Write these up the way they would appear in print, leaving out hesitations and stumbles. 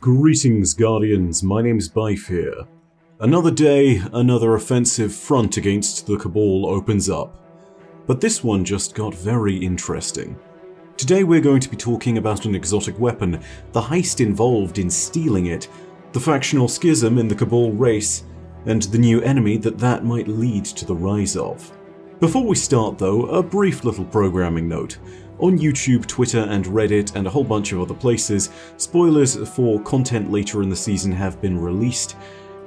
Greetings, Guardians, my name's Bife here. Another day, another offensive front against the Cabal opens up. But this one just got very interesting. Today we're going to be talking about an exotic weapon, the heist involved in stealing it, the factional schism in the Cabal race, and the new enemy that might lead to the rise of. Before we start though, a brief little programming note. On YouTube, Twitter and Reddit and a whole bunch of other places, spoilers for content later in the season have been released,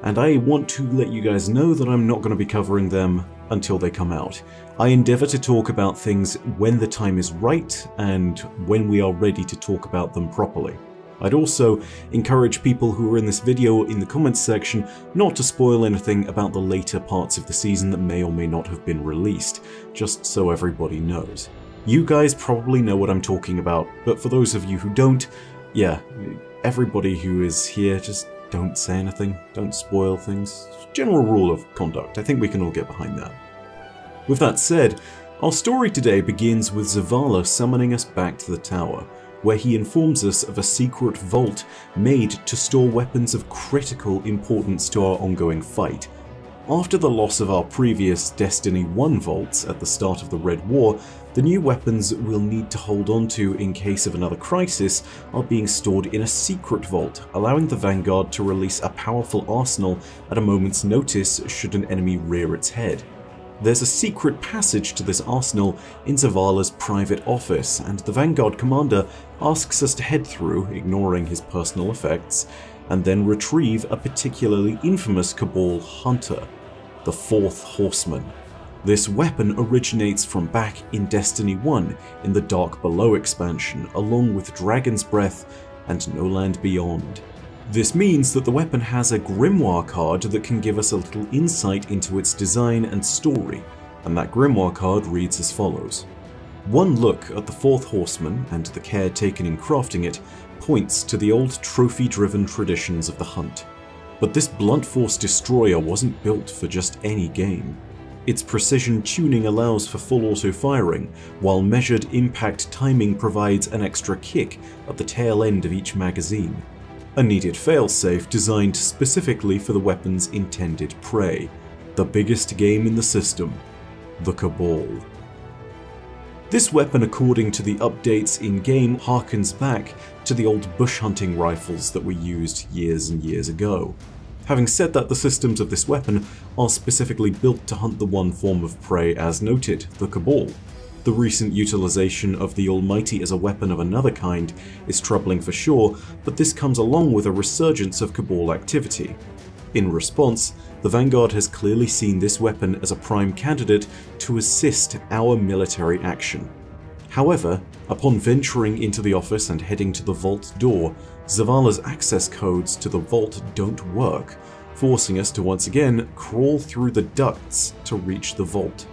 and I want to let you guys know that I'm not going to be covering them until they come out. I endeavour to talk about things when the time is right and when we are ready to talk about them properly. I'd also encourage people who are in this video in the comments section not to spoil anything about the later parts of the season that may or may not have been released, just so everybody knows. You guys probably know what I'm talking about, but for those of you who don't, yeah, everybody who is here, just don't say anything, don't spoil things. General rule of conduct, I think we can all get behind that. With that said, our story today begins with Zavala summoning us back to the tower, where he informs us of a secret vault made to store weapons of critical importance to our ongoing fight. After the loss of our previous Destiny 1 vaults at the start of the Red War, the new weapons we'll need to hold on to in case of another crisis are being stored in a secret vault, allowing the Vanguard to release a powerful arsenal at a moment's notice should an enemy rear its head. There's a secret passage to this arsenal in Zavala's private office, and the Vanguard commander asks us to head through, ignoring his personal effects, and then retrieve a particularly infamous Cabal hunter, the Fourth Horseman. This weapon originates from back in Destiny 1 in the Dark Below expansion, along with Dragon's Breath and No Land Beyond. This means that the weapon has a Grimoire card that can give us a little insight into its design and story, and that Grimoire card reads as follows. One look at the Fourth Horseman and the care taken in crafting it points to the old trophy-driven traditions of the hunt. But this blunt force destroyer wasn't built for just any game. Its precision tuning allows for full auto-firing, while measured impact timing provides an extra kick at the tail end of each magazine. A needed failsafe designed specifically for the weapon's intended prey, the biggest game in the system, the Cabal. This weapon, according to the updates in-game, harkens back to the old bush hunting rifles that were used years and years ago. Having said that, the systems of this weapon are specifically built to hunt the one form of prey as noted, the Cabal. The recent utilization of the Almighty as a weapon of another kind is troubling for sure, but this comes along with a resurgence of Cabal activity. In response, the Vanguard has clearly seen this weapon as a prime candidate to assist our military action. However, upon venturing into the office and heading to the vault door, Zavala's access codes to the vault don't work, forcing us to once again crawl through the ducts to reach the vault.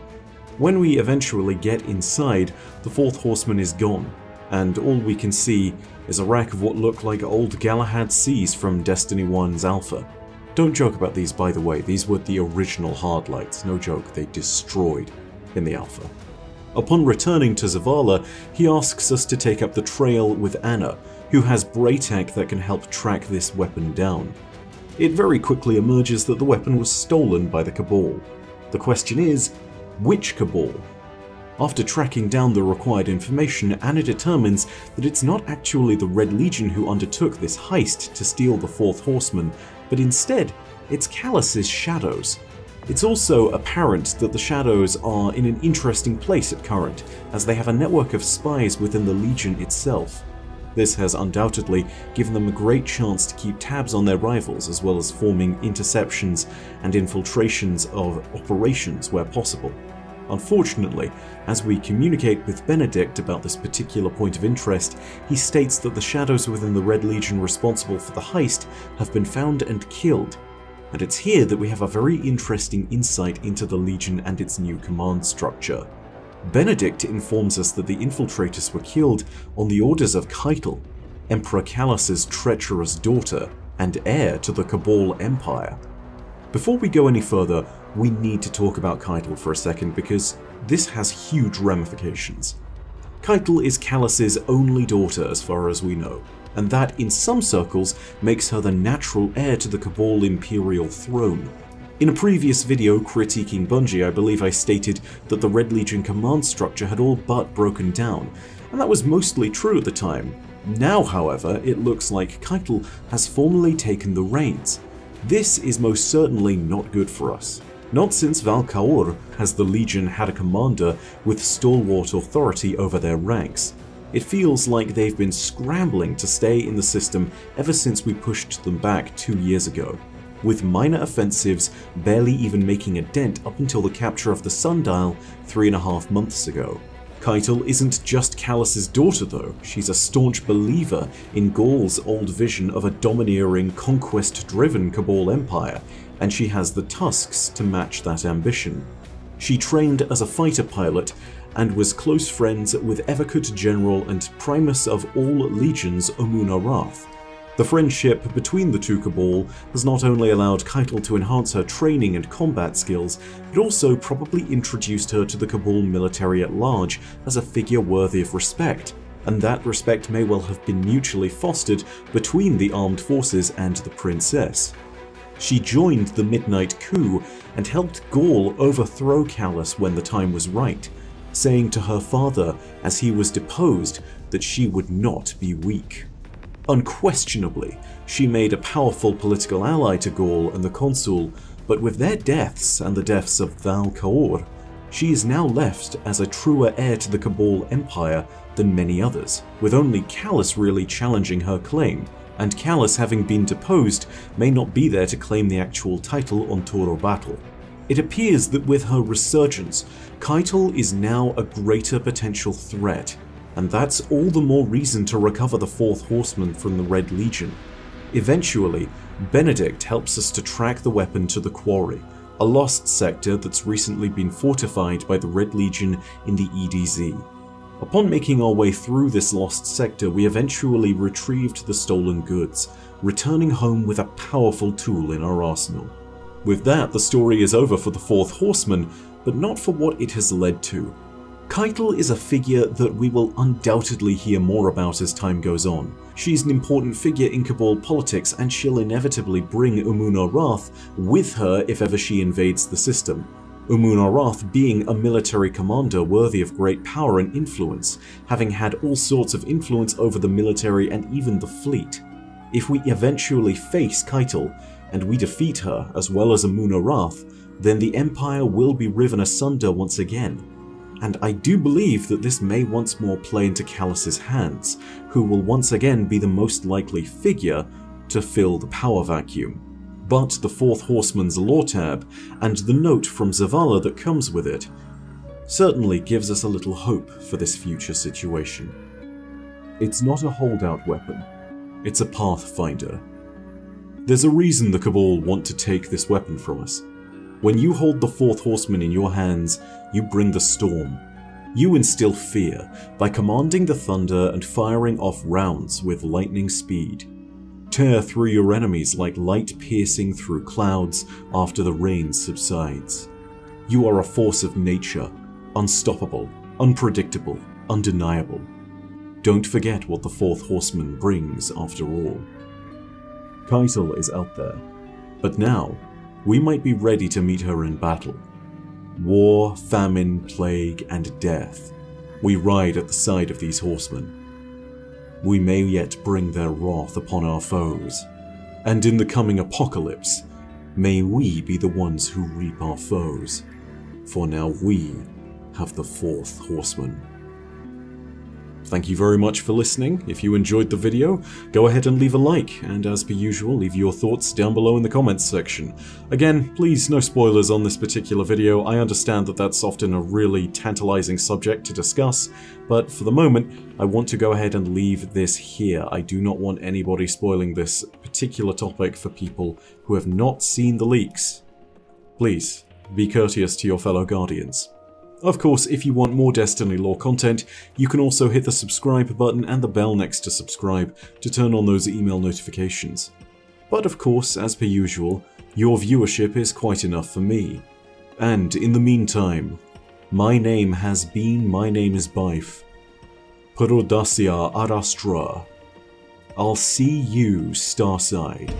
When we eventually get inside, the Fourth Horseman is gone, and all we can see is a rack of what look like old Galahad Seas from Destiny 1's Alpha. Don't joke about these, by the way, these were the original Hardlights, no joke, they destroyed in the Alpha. Upon returning to Zavala, he asks us to take up the trail with Anna, who has Braytech that can help track this weapon down. It very quickly emerges that the weapon was stolen by the Cabal. The question is, which Cabal? After tracking down the required information, Anna determines that it's not actually the Red Legion who undertook this heist to steal the Fourth Horseman, but instead, it's Calus's Shadows. It's also apparent that the Shadows are in an interesting place at current, as they have a network of spies within the Legion itself. This has undoubtedly given them a great chance to keep tabs on their rivals, as well as forming interceptions and infiltrations of operations where possible. Unfortunately, as we communicate with Benedict about this particular point of interest, he states that the Shadows within the Red Legion responsible for the heist have been found and killed, and it's here that we have a very interesting insight into the Legion and its new command structure. Benedict informs us that the infiltrators were killed on the orders of Keitel, Emperor Calus's treacherous daughter and heir to the Cabal Empire. Before we go any further, we need to talk about Keitel for a second because this has huge ramifications. Keitel is Calus's only daughter as far as we know, and that, in some circles, makes her the natural heir to the Cabal Imperial throne. In a previous video critiquing Bungie, I believe I stated that the Red Legion command structure had all but broken down, and that was mostly true at the time. Now, however, it looks like Keitel has formally taken the reins. This is most certainly not good for us. Not since Val-Ka'ur has the Legion had a commander with stalwart authority over their ranks. It feels like they've been scrambling to stay in the system ever since we pushed them back 2 years ago, with minor offensives barely even making a dent up until the capture of the Sundial 3.5 months ago. Keitel isn't just Callus's daughter though, she's a staunch believer in Ghaul's old vision of a domineering, conquest-driven Cabal empire, and she has the tusks to match that ambition. She trained as a fighter pilot and was close friends with Evocate General and Primus of all legions Umun-Arath. The friendship between the two Cabal has not only allowed Keitel to enhance her training and combat skills, but also probably introduced her to the Cabal military at large as a figure worthy of respect, and that respect may well have been mutually fostered between the armed forces and the princess. She joined the Midnight Coup and helped Ghaul overthrow Callus when the time was right, saying to her father as he was deposed that she would not be weak. Unquestionably, she made a powerful political ally to Ghaul and the Consul, but with their deaths and the deaths of Val-Ka'ur, she is now left as a truer heir to the Cabal Empire than many others, with only Callus really challenging her claim, and Callus, having been deposed, may not be there to claim the actual title on Toro Battle. It appears that with her resurgence, Keitel is now a greater potential threat, and that's all the more reason to recover the Fourth Horseman from the Red Legion. Eventually, Benedict helps us to track the weapon to the Quarry, a lost sector that's recently been fortified by the Red Legion in the EDZ. Upon making our way through this lost sector, we eventually retrieved the stolen goods, returning home with a powerful tool in our arsenal. With that, the story is over for the Fourth Horseman, but not for what it has led to. Keitel is a figure that we will undoubtedly hear more about as time goes on. She's an important figure in Cabal politics, and she'll inevitably bring Umun-Arath with her if ever she invades the system. Umun-Arath being a military commander worthy of great power and influence, having had all sorts of influence over the military and even the fleet. If we eventually face Keitel, and we defeat her as well as Umun-Arath, then the Empire will be riven asunder once again. And I do believe that this may once more play into Callus's hands, who will once again be the most likely figure to fill the power vacuum. But the Fourth Horseman's lore tab, and the note from Zavala that comes with it, certainly gives us a little hope for this future situation. It's not a holdout weapon, it's a pathfinder. There's a reason the Cabal want to take this weapon from us. When you hold the Fourth Horseman in your hands, you bring the storm. You instill fear by commanding the thunder and firing off rounds with lightning speed. Tear through your enemies like light piercing through clouds after the rain subsides. You are a force of nature, unstoppable, unpredictable, undeniable. Don't forget what the Fourth Horseman brings after all. Keitel is out there, but now we might be ready to meet her in battle. War, famine, plague, and death. We ride at the side of these horsemen. We may yet bring their wrath upon our foes, and in the coming apocalypse, may we be the ones who reap our foes, for now we have the Fourth Horseman. Thank you very much for listening. If you enjoyed the video, go ahead and leave a like, and as per usual, leave your thoughts down below in the comments section. Again, please no spoilers on this particular video. I understand that that's often a really tantalizing subject to discuss, but for the moment, I want to go ahead and leave this here. I do not want anybody spoiling this particular topic for people who have not seen the leaks. Please, be courteous to your fellow Guardians. Of course, if you want more Destiny lore content, you can also hit the subscribe button and the bell next to subscribe to turn on those email notifications. But of course, as per usual, your viewership is quite enough for me. And in the meantime, my name has been My Name is Byf. Perodacia Arastra. I'll see you starside.